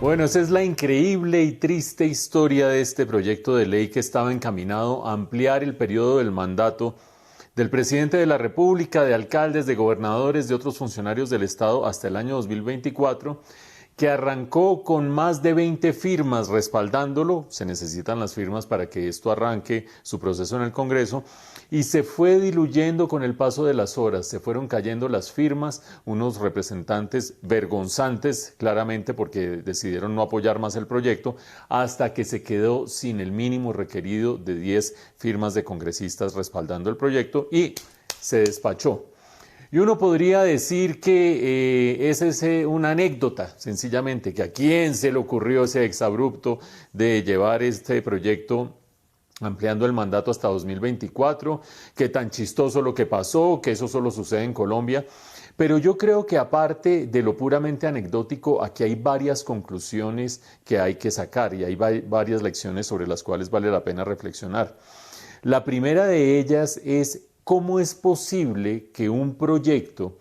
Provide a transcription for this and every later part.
Bueno, esa es la increíble y triste historia de este proyecto de ley que estaba encaminado a ampliar el periodo del mandato del presidente de la República, de alcaldes, de gobernadores, de otros funcionarios del Estado hasta el año 2024, que arrancó con más de 20 firmas respaldándolo. Se necesitan las firmas para que esto arranque su proceso en el Congreso, y se fue diluyendo con el paso de las horas, se fueron cayendo las firmas, unos representantes vergonzantes claramente porque decidieron no apoyar más el proyecto, hasta que se quedó sin el mínimo requerido de 10 firmas de congresistas respaldando el proyecto y se despachó. Y uno podría decir que esa es una anécdota, sencillamente, que a quién se le ocurrió ese exabrupto de llevar este proyecto ampliando el mandato hasta 2024, qué tan chistoso lo que pasó, que eso solo sucede en Colombia. Pero yo creo que aparte de lo puramente anecdótico, aquí hay varias conclusiones que hay que sacar y hay varias lecciones sobre las cuales vale la pena reflexionar. La primera de ellas es cómo es posible que un proyecto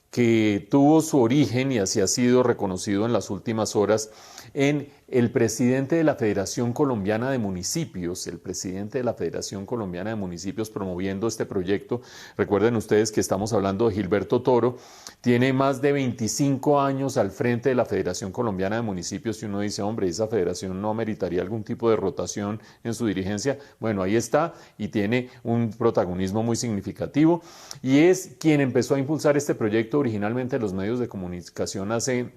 que tuvo su origen y así ha sido reconocido en las últimas horas en el presidente de la Federación Colombiana de Municipios, el presidente de la Federación Colombiana de Municipios promoviendo este proyecto. Recuerden ustedes que estamos hablando de Gilberto Toro, tiene más de 25 años al frente de la Federación Colombiana de Municipios y uno dice, hombre, esa federación no meritaría algún tipo de rotación en su dirigencia. Bueno, ahí está y tiene un protagonismo muy significativo y es quien empezó a impulsar este proyecto originalmente en los medios de comunicación hace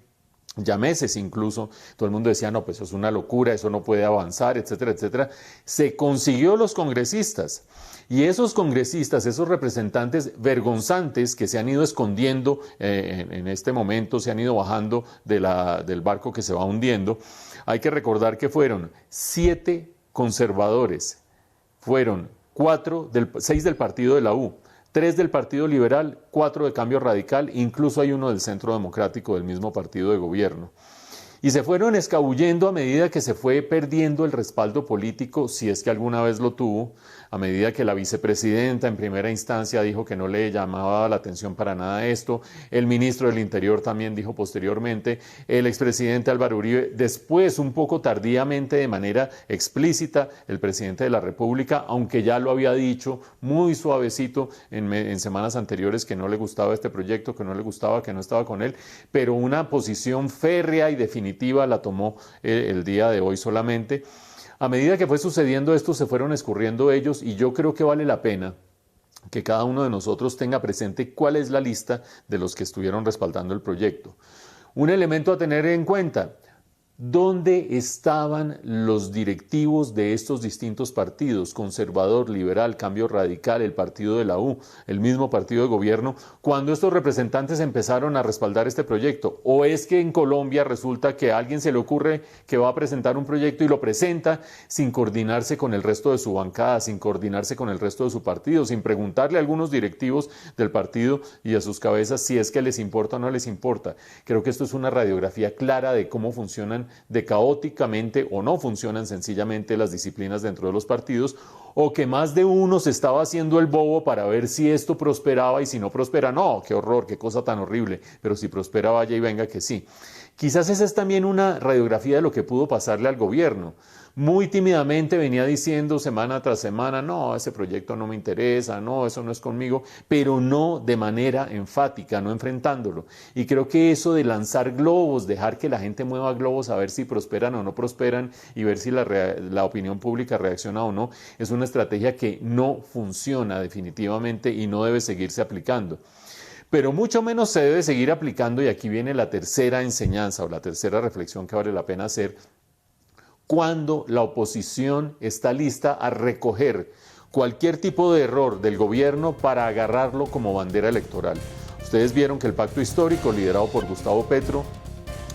ya meses incluso. Todo el mundo decía, no, pues eso es una locura, eso no puede avanzar, etcétera, etcétera. Se consiguió los congresistas y esos congresistas, esos representantes vergonzantes que se han ido escondiendo en este momento, se han ido bajando del barco que se va hundiendo. Hay que recordar que fueron 7 conservadores, fueron 6 del partido de la U, 3 del Partido Liberal, 4 de Cambio Radical, incluso hay uno del Centro Democrático del mismo partido de gobierno. Y se fueron escabullendo a medida que se fue perdiendo el respaldo político, si es que alguna vez lo tuvo, a medida que la vicepresidenta en primera instancia dijo que no le llamaba la atención para nada esto, el ministro del Interior también dijo posteriormente, el expresidente Álvaro Uribe, después un poco tardíamente de manera explícita, el presidente de la República, aunque ya lo había dicho muy suavecito en semanas anteriores que no le gustaba este proyecto, que no le gustaba, que no estaba con él, pero una posición férrea y definitiva la tomó el día de hoy solamente. A medida que fue sucediendo esto, se fueron escurriendo ellos y yo creo que vale la pena que cada uno de nosotros tenga presente cuál es la lista de los que estuvieron respaldando el proyecto. Un elemento a tener en cuenta, ¿dónde estaban los directivos de estos distintos partidos? Conservador, Liberal, Cambio Radical, el partido de la U, el mismo partido de gobierno, cuando estos representantes empezaron a respaldar este proyecto. ¿O es que en Colombia resulta que a alguien se le ocurre que va a presentar un proyecto y lo presenta sin coordinarse con el resto de su bancada, sin coordinarse con el resto de su partido, sin preguntarle a algunos directivos del partido y a sus cabezas si es que les importa o no les importa? Creo que esto es una radiografía clara de cómo funcionan de caóticamente o no funcionan sencillamente las disciplinas dentro de los partidos, o que más de uno se estaba haciendo el bobo para ver si esto prosperaba y si no prospera, no, qué horror, qué cosa tan horrible, pero si prospera vaya y venga que sí. Quizás esa es también una radiografía de lo que pudo pasarle al gobierno. Muy tímidamente venía diciendo semana tras semana, no, ese proyecto no me interesa, no, eso no es conmigo, pero no de manera enfática, no enfrentándolo. Y creo que eso de lanzar globos, dejar que la gente mueva globos a ver si prosperan o no prosperan y ver si la opinión pública reacciona o no, es una estrategia que no funciona definitivamente y no debe seguirse aplicando. Pero mucho menos se debe seguir aplicando, y aquí viene la tercera enseñanza o la tercera reflexión que vale la pena hacer, cuando la oposición está lista a recoger cualquier tipo de error del gobierno para agarrarlo como bandera electoral. Ustedes vieron que el pacto histórico liderado por Gustavo Petro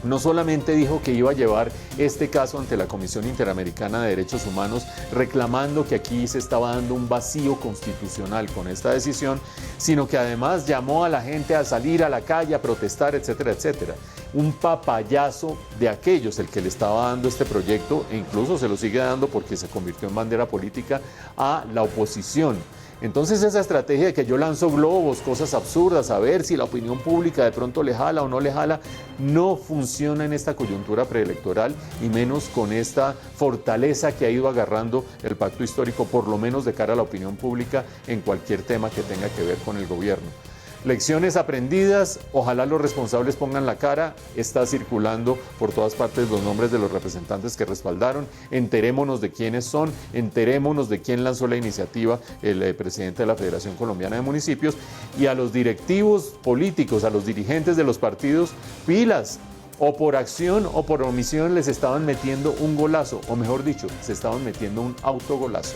no solamente dijo que iba a llevar este caso ante la Comisión Interamericana de Derechos Humanos, reclamando que aquí se estaba dando un vacío constitucional con esta decisión, sino que además llamó a la gente a salir a la calle, a protestar, etcétera, etcétera. Un papayazo de aquellos el que le estaba dando este proyecto, e incluso se lo sigue dando porque se convirtió en bandera política, a la oposición. Entonces esa estrategia de que yo lanzo globos, cosas absurdas, a ver si la opinión pública de pronto le jala o no le jala, no funciona en esta coyuntura preelectoral y menos con esta fortaleza que ha ido agarrando el pacto histórico, por lo menos de cara a la opinión pública en cualquier tema que tenga que ver con el gobierno. Lecciones aprendidas, ojalá los responsables pongan la cara, está circulando por todas partes los nombres de los representantes que respaldaron, enterémonos de quiénes son, enterémonos de quién lanzó la iniciativa, el presidente de la Federación Colombiana de Municipios, y a los directivos políticos, a los dirigentes de los partidos, pilas, o por acción o por omisión les estaban metiendo un golazo, o mejor dicho, se estaban metiendo un autogolazo.